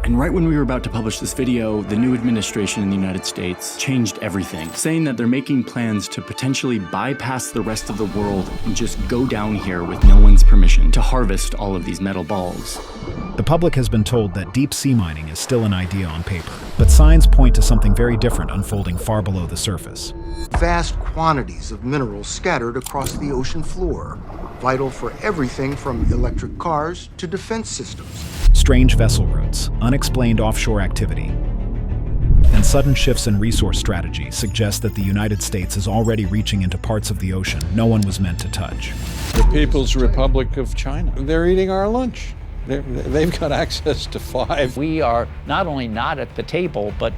And right when we were about to publish this video, the new administration in the United States changed everything, saying that they're making plans to potentially bypass the rest of the world and just go down here with no one's permission to harvest all of these metal balls. The public has been told that deep sea mining is still an idea on paper, but signs point to something very different unfolding far below the surface. Vast quantities of minerals scattered across the ocean floor, vital for everything from electric cars to defense systems. Strange vessel routes, unexplained offshore activity, and sudden shifts in resource strategy suggest that the United States is already reaching into parts of the ocean no one was meant to touch. The People's Republic of China, they're eating our lunch. They've got access to 5. We are not only not at the table, but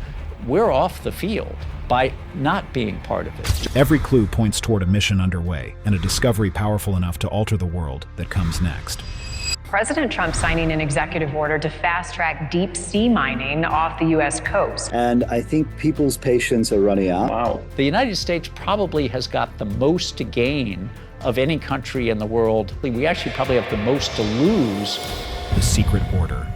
we're off the field by not being part of it. Every clue points toward a mission underway and a discovery powerful enough to alter the world that comes next. President Trump signing an executive order to fast-track deep sea mining off the U.S. coast. And I think people's patience are running out. Wow. The United States probably has got the most to gain of any country in the world. We actually probably have the most to lose. The secret order.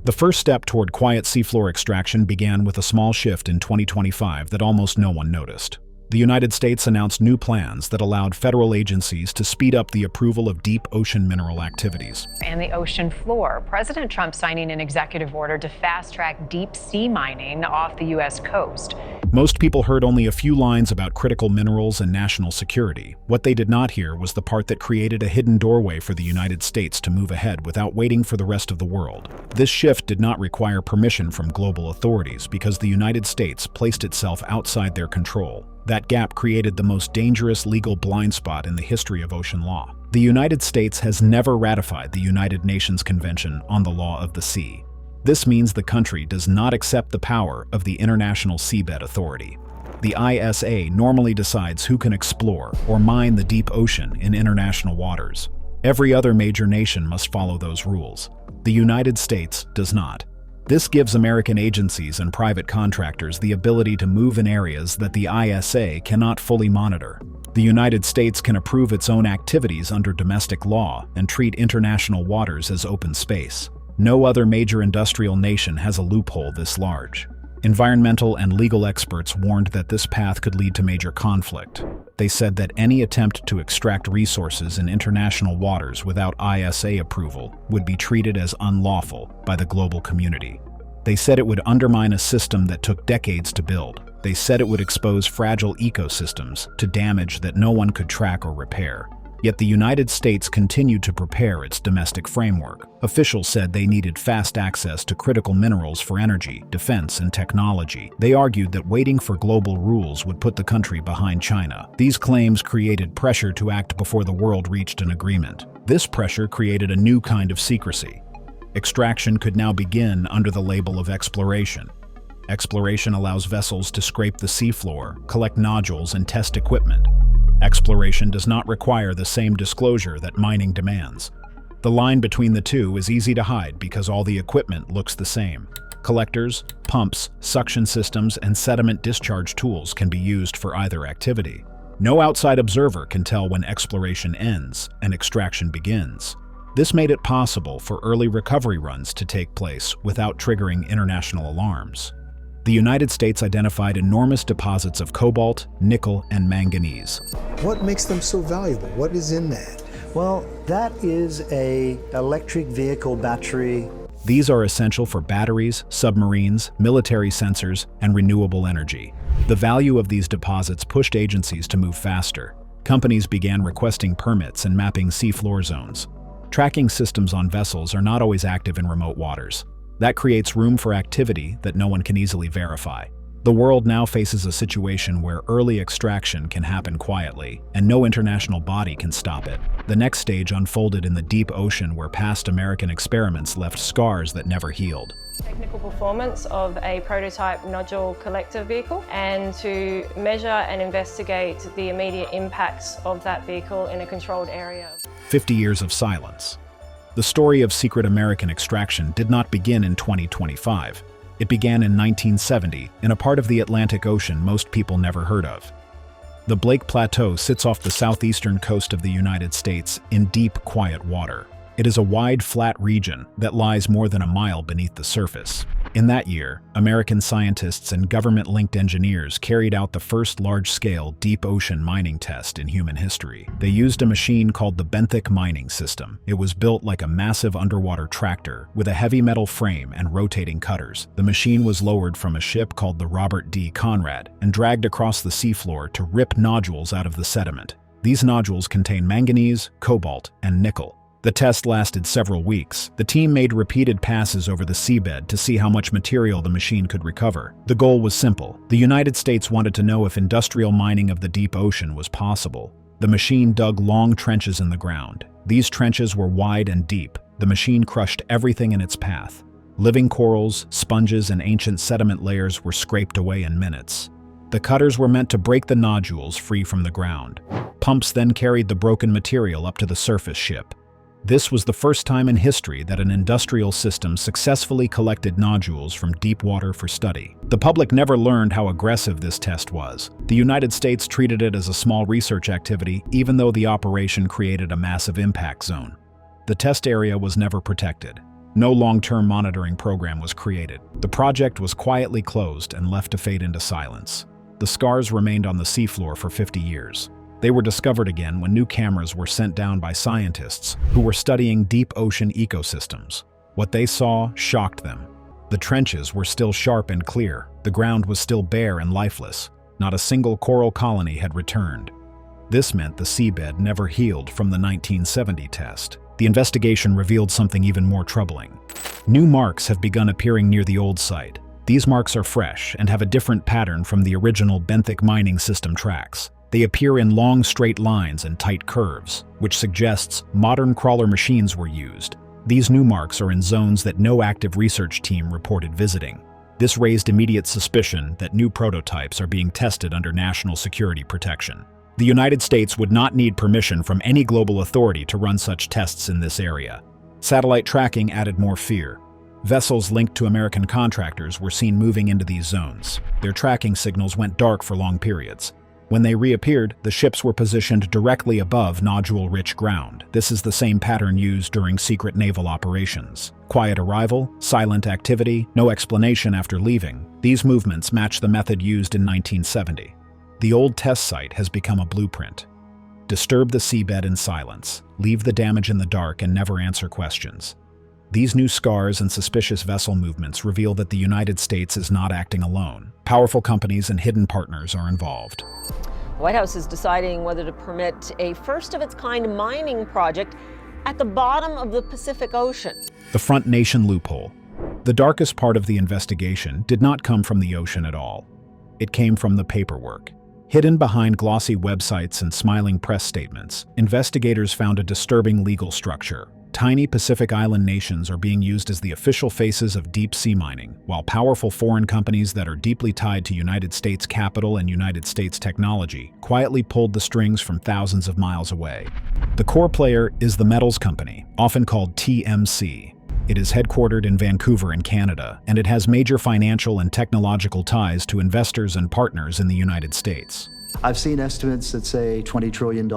The first step toward quiet seafloor extraction began with a small shift in 2025 that almost no one noticed. The United States announced new plans that allowed federal agencies to speed up the approval of deep ocean mineral activities. And the ocean floor. President Trump signing an executive order to fast-track deep sea mining off the U.S. coast. Most people heard only a few lines about critical minerals and national security. What they did not hear was the part that created a hidden doorway for the United States to move ahead without waiting for the rest of the world. This shift did not require permission from global authorities because the United States placed itself outside their control. That gap created the most dangerous legal blind spot in the history of ocean law. The United States has never ratified the United Nations Convention on the Law of the Sea. This means the country does not accept the power of the International Seabed Authority. The ISA normally decides who can explore or mine the deep ocean in international waters. Every other major nation must follow those rules. The United States does not. This gives American agencies and private contractors the ability to move in areas that the ISA cannot fully monitor. The United States can approve its own activities under domestic law and treat international waters as open space. No other major industrial nation has a loophole this large. Environmental and legal experts warned that this path could lead to major conflict. They said that any attempt to extract resources in international waters without ISA approval would be treated as unlawful by the global community. They said it would undermine a system that took decades to build. They said it would expose fragile ecosystems to damage that no one could track or repair. Yet the United States continued to prepare its domestic framework. Officials said they needed fast access to critical minerals for energy, defense, and technology. They argued that waiting for global rules would put the country behind China. These claims created pressure to act before the world reached an agreement. This pressure created a new kind of secrecy. Extraction could now begin under the label of exploration. Exploration allows vessels to scrape the seafloor, collect nodules, and test equipment. Exploration does not require the same disclosure that mining demands. The line between the two is easy to hide because all the equipment looks the same. Collectors, pumps, suction systems, and sediment discharge tools can be used for either activity. No outside observer can tell when exploration ends and extraction begins. This made it possible for early recovery runs to take place without triggering international alarms. The United States identified enormous deposits of cobalt, nickel, and manganese. What makes them so valuable? What is in that? Well, that is an electric vehicle battery. These are essential for batteries, submarines, military sensors, and renewable energy. The value of these deposits pushed agencies to move faster. Companies began requesting permits and mapping seafloor zones. Tracking systems on vessels are not always active in remote waters. That creates room for activity that no one can easily verify. The world now faces a situation where early extraction can happen quietly, and no international body can stop it. The next stage unfolded in the deep ocean where past American experiments left scars that never healed. Technical performance of a prototype nodule collector vehicle and to measure and investigate the immediate impacts of that vehicle in a controlled area. 50 years of silence. The story of secret American extraction did not begin in 2025. It began in 1970 in a part of the Atlantic Ocean most people never heard of. The Blake Plateau sits off the southeastern coast of the United States in deep, quiet water. It is a wide, flat region that lies more than a mile beneath the surface. In that year, American scientists and government-linked engineers carried out the first large-scale deep ocean mining test in human history. They used a machine called the benthic mining system. It was built like a massive underwater tractor with a heavy metal frame and rotating cutters. The machine was lowered from a ship called the Robert D. Conrad and dragged across the seafloor to rip nodules out of the sediment. These nodules contain manganese, cobalt, and nickel. The test lasted several weeks. The team made repeated passes over the seabed to see how much material the machine could recover. The goal was simple. The United States wanted to know if industrial mining of the deep ocean was possible. The machine dug long trenches in the ground. These trenches were wide and deep. The machine crushed everything in its path. Living corals, sponges, and ancient sediment layers were scraped away in minutes. The cutters were meant to break the nodules free from the ground. Pumps then carried the broken material up to the surface ship. This was the first time in history that an industrial system successfully collected nodules from deep water for study. The public never learned how aggressive this test was. The United States treated it as a small research activity, even though the operation created a massive impact zone. The test area was never protected. No long-term monitoring program was created. The project was quietly closed and left to fade into silence. The scars remained on the seafloor for 50 years. They were discovered again when new cameras were sent down by scientists who were studying deep ocean ecosystems. What they saw shocked them. The trenches were still sharp and clear. The ground was still bare and lifeless. Not a single coral colony had returned. This meant the seabed never healed from the 1970 test. The investigation revealed something even more troubling. New marks have begun appearing near the old site. These marks are fresh and have a different pattern from the original benthic mining system tracks. They appear in long straight lines and tight curves, which suggests modern crawler machines were used. These new marks are in zones that no active research team reported visiting. This raised immediate suspicion that new prototypes are being tested under national security protection. The United States would not need permission from any global authority to run such tests in this area. Satellite tracking added more fear. Vessels linked to American contractors were seen moving into these zones. Their tracking signals went dark for long periods. When they reappeared, the ships were positioned directly above nodule-rich ground. This is the same pattern used during secret naval operations. Quiet arrival, silent activity, no explanation after leaving. These movements match the method used in 1970. The old test site has become a blueprint. Disturb the seabed in silence, leave the damage in the dark, and never answer questions. These new scars and suspicious vessel movements reveal that the United States is not acting alone. Powerful companies and hidden partners are involved. The White House is deciding whether to permit a first-of-its-kind mining project at the bottom of the Pacific Ocean. The Front Nation loophole. The darkest part of the investigation did not come from the ocean at all. It came from the paperwork. Hidden behind glossy websites and smiling press statements, investigators found a disturbing legal structure. Tiny Pacific Island nations are being used as the official faces of deep-sea mining, while powerful foreign companies that are deeply tied to United States capital and United States technology quietly pulled the strings from thousands of miles away. The core player is the Metals Company, often called TMC. It is headquartered in Vancouver in Canada, and it has major financial and technological ties to investors and partners in the United States. I've seen estimates that say $20 trillion,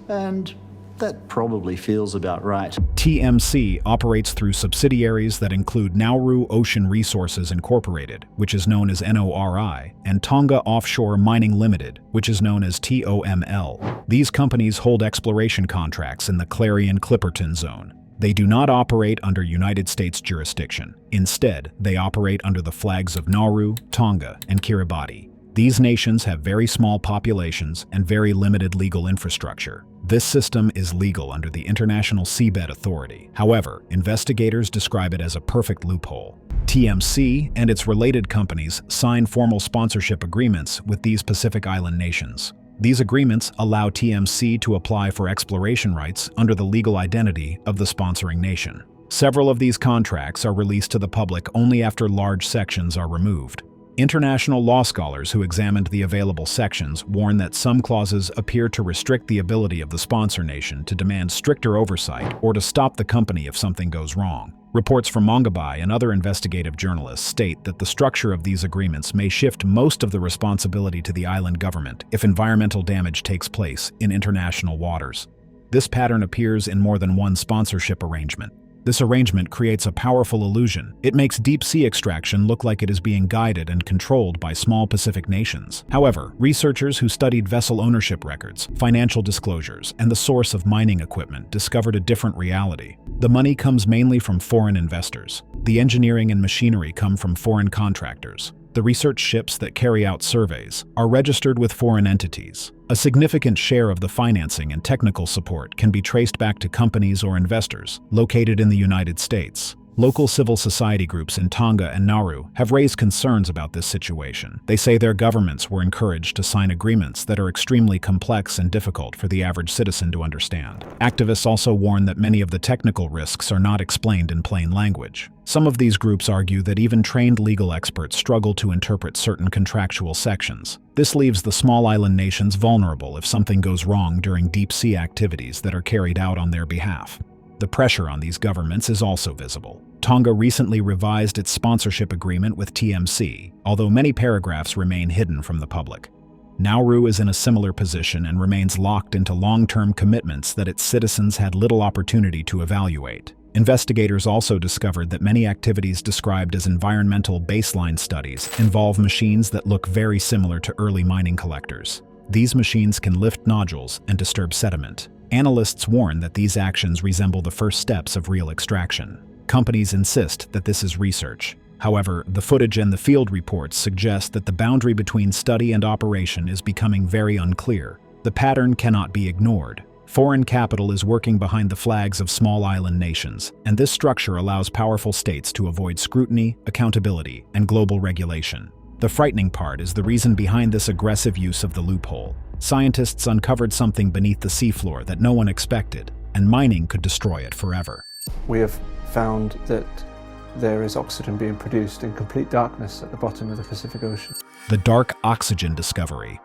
and that probably feels about right. TMC operates through subsidiaries that include Nauru Ocean Resources Incorporated, which is known as NORI, and Tonga Offshore Mining Limited, which is known as TOML. These companies hold exploration contracts in the Clarion-Clipperton Zone. They do not operate under United States jurisdiction. Instead, they operate under the flags of Nauru, Tonga, and Kiribati. These nations have very small populations and very limited legal infrastructure. This system is legal under the International Seabed Authority. However, investigators describe it as a perfect loophole. TMC and its related companies sign formal sponsorship agreements with these Pacific Island nations. These agreements allow TMC to apply for exploration rights under the legal identity of the sponsoring nation. Several of these contracts are released to the public only after large sections are removed. International law scholars who examined the available sections warn that some clauses appear to restrict the ability of the sponsor nation to demand stricter oversight or to stop the company if something goes wrong. Reports from Mongabai and other investigative journalists state that the structure of these agreements may shift most of the responsibility to the island government if environmental damage takes place in international waters. This pattern appears in more than one sponsorship arrangement. This arrangement creates a powerful illusion. It makes deep-sea extraction look like it is being guided and controlled by small Pacific nations. However, researchers who studied vessel ownership records, financial disclosures, and the source of mining equipment discovered a different reality. The money comes mainly from foreign investors. The engineering and machinery come from foreign contractors. The research ships that carry out surveys are registered with foreign entities. A significant share of the financing and technical support can be traced back to companies or investors located in the United States. Local civil society groups in Tonga and Nauru have raised concerns about this situation. They say their governments were encouraged to sign agreements that are extremely complex and difficult for the average citizen to understand. Activists also warn that many of the technical risks are not explained in plain language. Some of these groups argue that even trained legal experts struggle to interpret certain contractual sections. This leaves the small island nations vulnerable if something goes wrong during deep-sea activities that are carried out on their behalf. The pressure on these governments is also visible. Tonga recently revised its sponsorship agreement with TMC, although many paragraphs remain hidden from the public. Nauru is in a similar position and remains locked into long-term commitments that its citizens had little opportunity to evaluate. Investigators also discovered that many activities described as environmental baseline studies involve machines that look very similar to early mining collectors. These machines can lift nodules and disturb sediment. Analysts warn that these actions resemble the first steps of real extraction. Companies insist that this is research. However, the footage and the field reports suggest that the boundary between study and operation is becoming very unclear. The pattern cannot be ignored. Foreign capital is working behind the flags of small island nations, and this structure allows powerful states to avoid scrutiny, accountability, and global regulation. The frightening part is the reason behind this aggressive use of the loophole. Scientists uncovered something beneath the seafloor that no one expected, and mining could destroy it forever. We have found that there is oxygen being produced in complete darkness at the bottom of the Pacific Ocean. The dark oxygen discovery.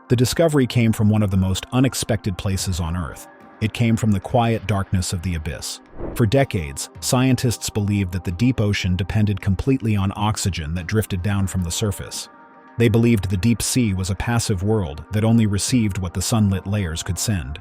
The discovery came from one of the most unexpected places on Earth. It came from the quiet darkness of the abyss. For decades, scientists believed that the deep ocean depended completely on oxygen that drifted down from the surface. They believed the deep sea was a passive world that only received what the sunlit layers could send.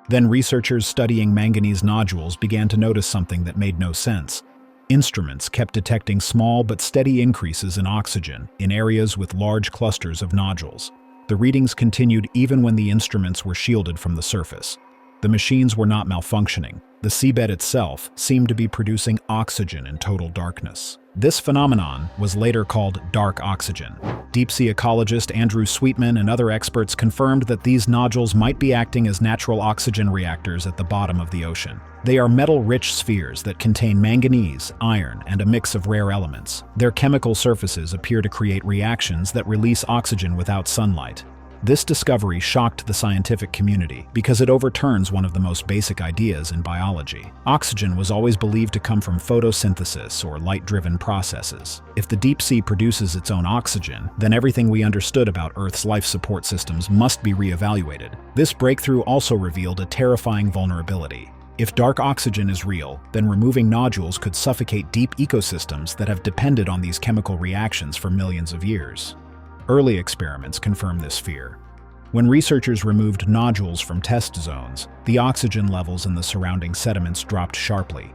Then researchers studying manganese nodules began to notice something that made no sense. Instruments kept detecting small but steady increases in oxygen in areas with large clusters of nodules. The readings continued even when the instruments were shielded from the surface. The machines were not malfunctioning. The seabed itself seemed to be producing oxygen in total darkness. This phenomenon was later called dark oxygen. Deep-sea ecologist Andrew Sweetman and other experts confirmed that these nodules might be acting as natural oxygen reactors at the bottom of the ocean. They are metal-rich spheres that contain manganese, iron, and a mix of rare elements. Their chemical surfaces appear to create reactions that release oxygen without sunlight. This discovery shocked the scientific community because it overturns one of the most basic ideas in biology. Oxygen was always believed to come from photosynthesis or light-driven processes. If the deep sea produces its own oxygen, then everything we understood about Earth's life support systems must be reevaluated. This breakthrough also revealed a terrifying vulnerability. If dark oxygen is real, then removing nodules could suffocate deep ecosystems that have depended on these chemical reactions for millions of years. Early experiments confirm this fear. When researchers removed nodules from test zones, the oxygen levels in the surrounding sediments dropped sharply.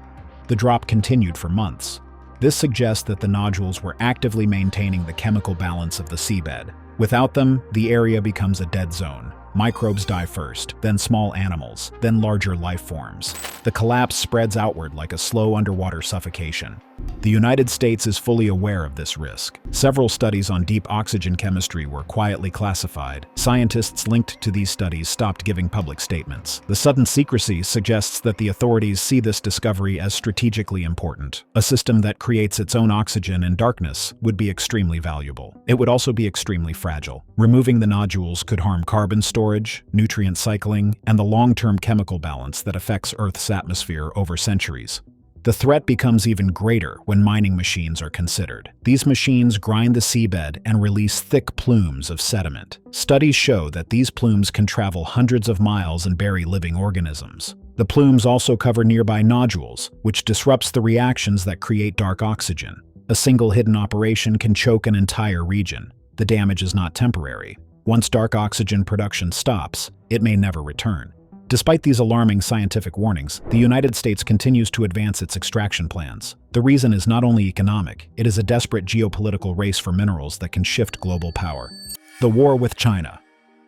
The drop continued for months. This suggests that the nodules were actively maintaining the chemical balance of the seabed. Without them, the area becomes a dead zone. Microbes die first, then small animals, then larger life forms. The collapse spreads outward like a slow underwater suffocation. The United States is fully aware of this risk. Several studies on deep oxygen chemistry were quietly classified. Scientists linked to these studies stopped giving public statements. The sudden secrecy suggests that the authorities see this discovery as strategically important. A system that creates its own oxygen in darkness would be extremely valuable. It would also be extremely fragile. Removing the nodules could harm carbon storage, nutrient cycling, and the long-term chemical balance that affects Earth's atmosphere over centuries. The threat becomes even greater when mining machines are considered. These machines grind the seabed and release thick plumes of sediment. Studies show that these plumes can travel hundreds of miles and bury living organisms. The plumes also cover nearby nodules, which disrupts the reactions that create dark oxygen. A single hidden operation can choke an entire region. The damage is not temporary. Once dark oxygen production stops, it may never return. Despite these alarming scientific warnings, the United States continues to advance its extraction plans. The reason is not only economic, it is a desperate geopolitical race for minerals that can shift global power. The war with China.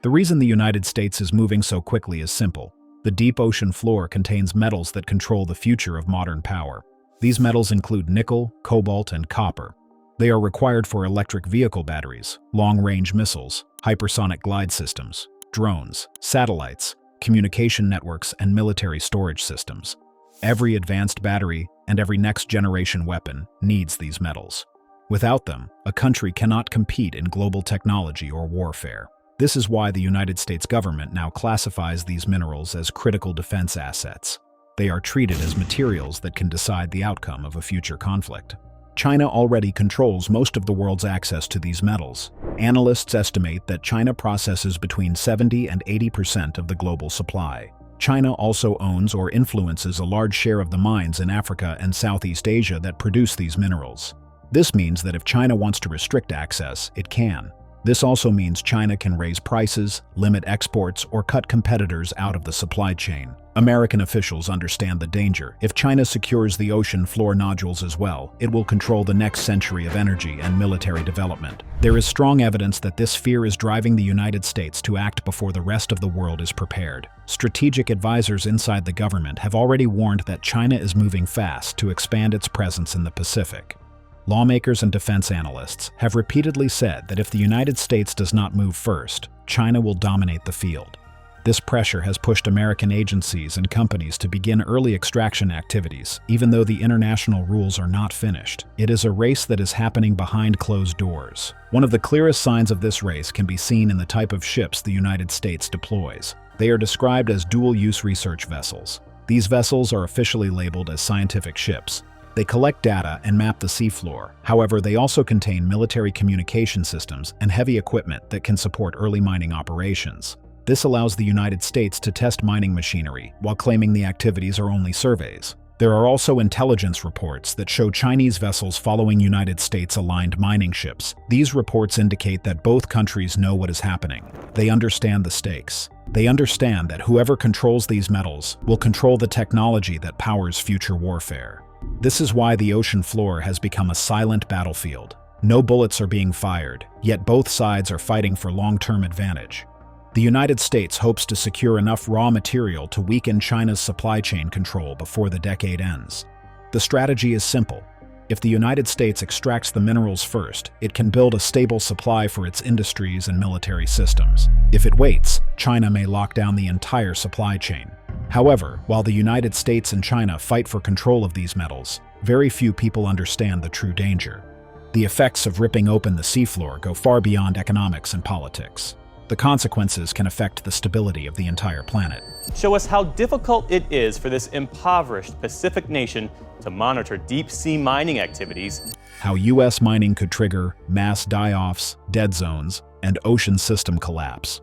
The reason the United States is moving so quickly is simple. The deep ocean floor contains metals that control the future of modern power. These metals include nickel, cobalt, and copper. They are required for electric vehicle batteries, long-range missiles, hypersonic glide systems, drones, satellites, communication networks, and military storage systems. Every advanced battery and every next-generation weapon needs these metals. Without them, a country cannot compete in global technology or warfare. This is why the United States government now classifies these minerals as critical defense assets. They are treated as materials that can decide the outcome of a future conflict. China already controls most of the world's access to these metals. Analysts estimate that China processes between 70 and 80% of the global supply. China also owns or influences a large share of the mines in Africa and Southeast Asia that produce these minerals. This means that if China wants to restrict access, it can. This also means China can raise prices, limit exports, or cut competitors out of the supply chain. American officials understand the danger. If China secures the ocean floor nodules as well, it will control the next century of energy and military development. There is strong evidence that this fear is driving the United States to act before the rest of the world is prepared. Strategic advisors inside the government have already warned that China is moving fast to expand its presence in the Pacific. Lawmakers and defense analysts have repeatedly said that if the United States does not move first, China will dominate the field. This pressure has pushed American agencies and companies to begin early extraction activities, even though the international rules are not finished. It is a race that is happening behind closed doors. One of the clearest signs of this race can be seen in the type of ships the United States deploys. They are described as dual-use research vessels. These vessels are officially labeled as scientific ships. They collect data and map the seafloor. However, they also contain military communication systems and heavy equipment that can support early mining operations. This allows the United States to test mining machinery while claiming the activities are only surveys. There are also intelligence reports that show Chinese vessels following United States-aligned mining ships. These reports indicate that both countries know what is happening. They understand the stakes. They understand that whoever controls these metals will control the technology that powers future warfare. This is why the ocean floor has become a silent battlefield. No bullets are being fired, yet both sides are fighting for long-term advantage. The United States hopes to secure enough raw material to weaken China's supply chain control before the decade ends. The strategy is simple. If the United States extracts the minerals first, it can build a stable supply for its industries and military systems. If it waits, China may lock down the entire supply chain. However, while the United States and China fight for control of these metals, very few people understand the true danger. The effects of ripping open the seafloor go far beyond economics and politics. The consequences can affect the stability of the entire planet. Show us how difficult it is for this impoverished Pacific nation to monitor deep-sea mining activities. How U.S. mining could trigger mass die-offs, dead zones, and ocean system collapse.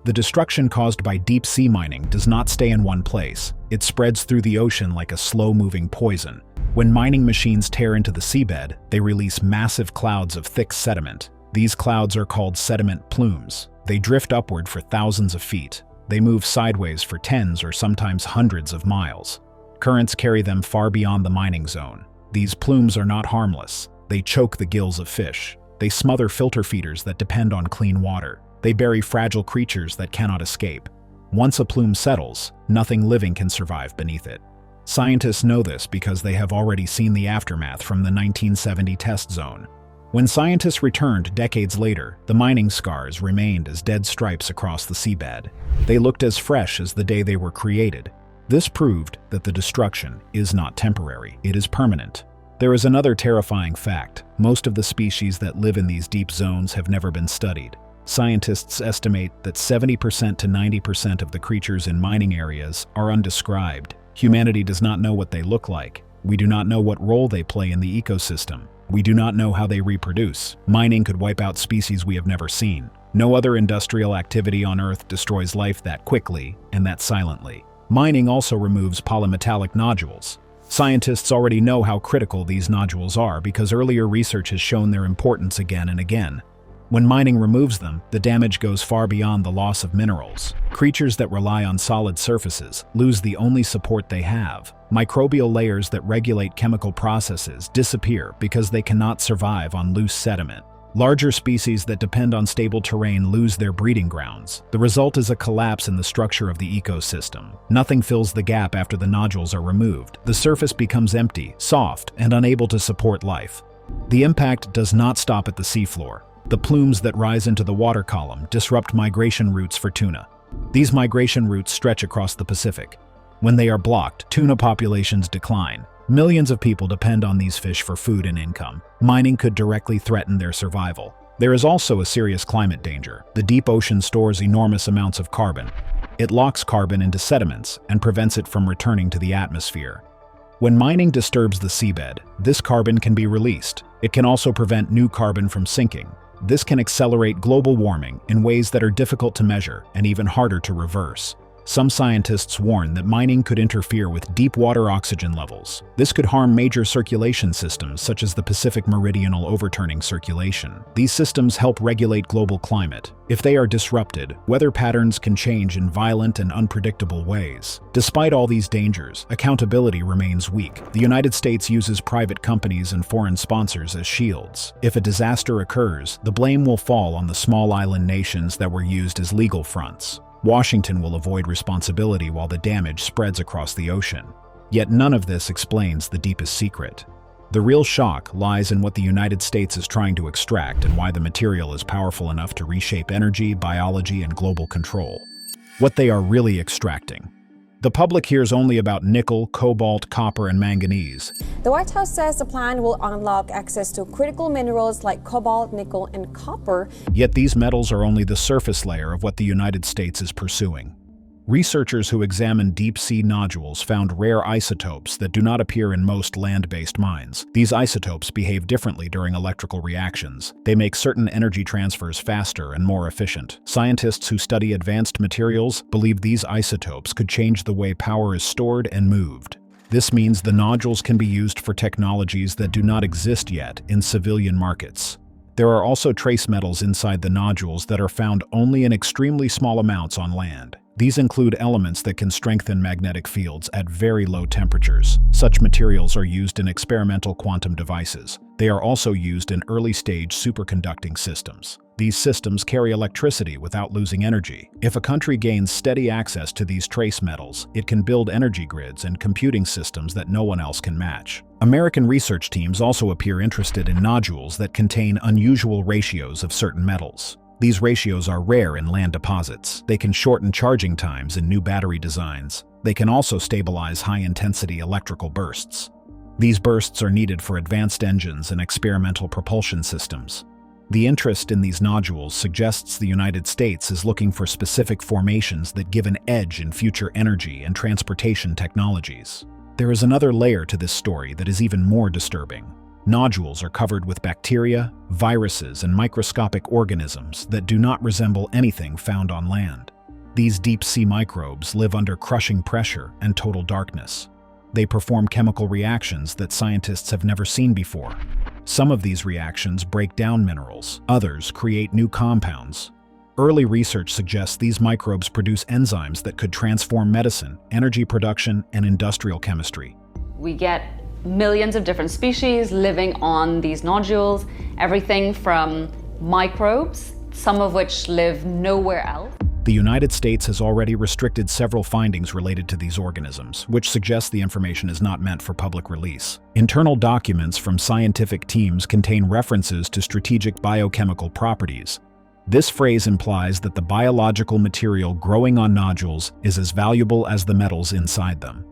The destruction caused by deep-sea mining does not stay in one place. It spreads through the ocean like a slow-moving poison. When mining machines tear into the seabed, they release massive clouds of thick sediment. These clouds are called sediment plumes. They drift upward for thousands of feet. They move sideways for tens or sometimes hundreds of miles. Currents carry them far beyond the mining zone. These plumes are not harmless. They choke the gills of fish. They smother filter feeders that depend on clean water. They bury fragile creatures that cannot escape. Once a plume settles, nothing living can survive beneath it. Scientists know this because they have already seen the aftermath from the 1970 test zone. When scientists returned decades later, the mining scars remained as dead stripes across the seabed. They looked as fresh as the day they were created. This proved that the destruction is not temporary, it is permanent. There is another terrifying fact. Most of the species that live in these deep zones have never been studied. Scientists estimate that 70% to 90% of the creatures in mining areas are undescribed. Humanity does not know what they look like. We do not know what role they play in the ecosystem. We do not know how they reproduce. Mining could wipe out species we have never seen. No other industrial activity on Earth destroys life that quickly and that silently. Mining also removes polymetallic nodules. Scientists already know how critical these nodules are because earlier research has shown their importance again and again. When mining removes them, the damage goes far beyond the loss of minerals. Creatures that rely on solid surfaces lose the only support they have. Microbial layers that regulate chemical processes disappear because they cannot survive on loose sediment. Larger species that depend on stable terrain lose their breeding grounds. The result is a collapse in the structure of the ecosystem. Nothing fills the gap after the nodules are removed. The surface becomes empty, soft, and unable to support life. The impact does not stop at the seafloor. The plumes that rise into the water column disrupt migration routes for tuna. These migration routes stretch across the Pacific. When they are blocked, tuna populations decline. Millions of people depend on these fish for food and income. Mining could directly threaten their survival. There is also a serious climate danger. The deep ocean stores enormous amounts of carbon. It locks carbon into sediments and prevents it from returning to the atmosphere. When mining disturbs the seabed, this carbon can be released. It can also prevent new carbon from sinking. This can accelerate global warming in ways that are difficult to measure and even harder to reverse. Some scientists warn that mining could interfere with deep water oxygen levels. This could harm major circulation systems such as the Pacific Meridional Overturning Circulation. These systems help regulate global climate. If they are disrupted, weather patterns can change in violent and unpredictable ways. Despite all these dangers, accountability remains weak. The United States uses private companies and foreign sponsors as shields. If a disaster occurs, the blame will fall on the small island nations that were used as legal fronts. Washington will avoid responsibility while the damage spreads across the ocean. Yet none of this explains the deepest secret. The real shock lies in what the United States is trying to extract and why the material is powerful enough to reshape energy, biology, and global control. What they are really extracting. The public hears only about nickel, cobalt, copper, and manganese. The White House says the plan will unlock access to critical minerals like cobalt, nickel, and copper. Yet these metals are only the surface layer of what the United States is pursuing. Researchers who examined deep-sea nodules found rare isotopes that do not appear in most land-based mines. These isotopes behave differently during electrical reactions. They make certain energy transfers faster and more efficient. Scientists who study advanced materials believe these isotopes could change the way power is stored and moved. This means the nodules can be used for technologies that do not exist yet in civilian markets. There are also trace metals inside the nodules that are found only in extremely small amounts on land. These include elements that can strengthen magnetic fields at very low temperatures. Such materials are used in experimental quantum devices. They are also used in early-stage superconducting systems. These systems carry electricity without losing energy. If a country gains steady access to these trace metals, it can build energy grids and computing systems that no one else can match. American research teams also appear interested in nodules that contain unusual ratios of certain metals. These ratios are rare in land deposits. They can shorten charging times in new battery designs. They can also stabilize high-intensity electrical bursts. These bursts are needed for advanced engines and experimental propulsion systems. The interest in these nodules suggests the United States is looking for specific formations that give an edge in future energy and transportation technologies. There is another layer to this story that is even more disturbing. Nodules are covered with bacteria, viruses, and microscopic organisms that do not resemble anything found on land. These deep-sea microbes live under crushing pressure and total darkness. They perform chemical reactions that scientists have never seen before. Some of these reactions break down minerals, others create new compounds. Early research suggests these microbes produce enzymes that could transform medicine, energy production, and industrial chemistry. We get millions of different species living on these nodules, everything from microbes, some of which live nowhere else. The United States has already restricted several findings related to these organisms, which suggests the information is not meant for public release. Internal documents from scientific teams contain references to strategic biochemical properties. This phrase implies that the biological material growing on nodules is as valuable as the metals inside them.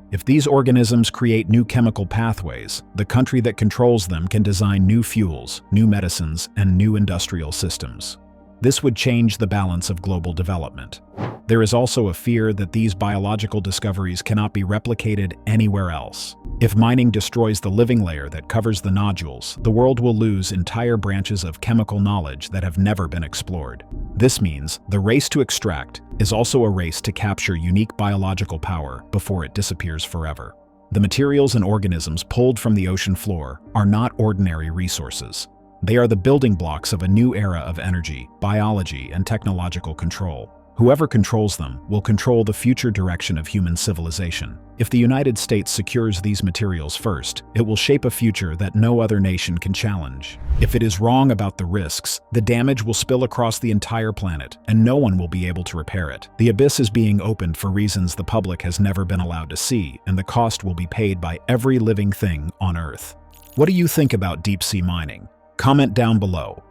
If these organisms create new chemical pathways, the country that controls them can design new fuels, new medicines, and new industrial systems. This would change the balance of global development. There is also a fear that these biological discoveries cannot be replicated anywhere else. If mining destroys the living layer that covers the nodules, the world will lose entire branches of chemical knowledge that have never been explored. This means the race to extract is also a race to capture unique biological power before it disappears forever. The materials and organisms pulled from the ocean floor are not ordinary resources. They are the building blocks of a new era of energy, biology, and technological control. Whoever controls them will control the future direction of human civilization. If the United States secures these materials first, it will shape a future that no other nation can challenge. If it is wrong about the risks, the damage will spill across the entire planet, and no one will be able to repair it. The abyss is being opened for reasons the public has never been allowed to see, and the cost will be paid by every living thing on Earth. What do you think about deep-sea mining? Comment down below.